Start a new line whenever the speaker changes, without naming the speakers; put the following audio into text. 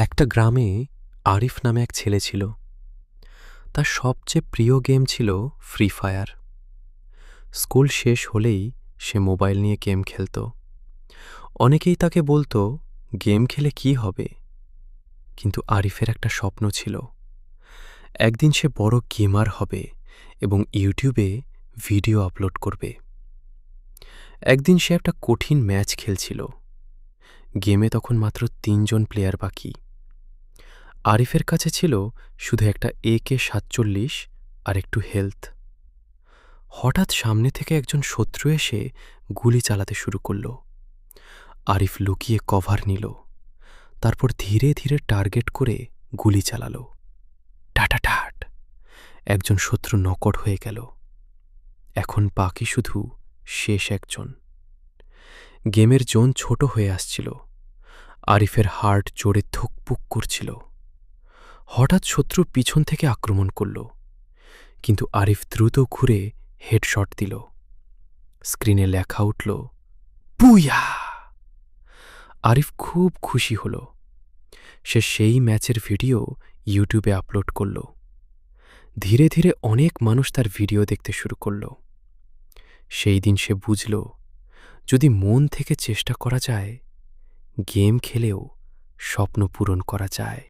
একটা গ্রামে আরিফ নামে এক ছেলে ছিল। তার সবচেয়ে প্রিয় গেম ছিল ফ্রি ফায়ার। স্কুল শেষ হলেই সে মোবাইল নিয়ে গেম খেলত। অনেকেই তাকে বলতো, গেম খেলে কি হবে? কিন্তু আরিফের একটা স্বপ্ন ছিল, একদিন সে বড় গেমার হবে এবং ইউটিউবে ভিডিও আপলোড করবে। একদিন সে একটা কঠিন ম্যাচ খেলছিল। গেমে তখন মাত্র ৩ জন প্লেয়ার বাকি। আরিফের কাছে ছিল শুধু একটা AK-47 আর একটু হেলথ। হঠাৎ সামনে থেকে একজন শত্রু এসে গুলি চালাতে শুরু করল। আরিফ লুকিয়ে কভার নিল, তারপর ধীরে ধীরে টার্গেট করে গুলি চালাল। টাটাটাট! একজন শত্রু নকড হয়ে গেল। এখন বাকি শুধু শেষ একজন। গেমের জোন ছোট হয়ে আসছিল। আরিফের হার্ট জোরে ধুকপুক করছিল। হঠাৎ শত্রু পিছন থেকে আক্রমণ করল, কিন্তু আরিফ দ্রুত ঘুরে হেডশট দিল। স্ক্রিনে লেখা উঠল, বুইয়া! আরিফ খুব খুশি হল। সে সেই ম্যাচের ভিডিও ইউটিউবে আপলোড করল। ধীরে ধীরে অনেক মানুষ তার ভিডিও দেখতে শুরু করল। সেই দিন সে বুঝল, যদি মন থেকে চেষ্টা করা যায়, গেম খেলেও স্বপ্ন পূরণ করা যায়।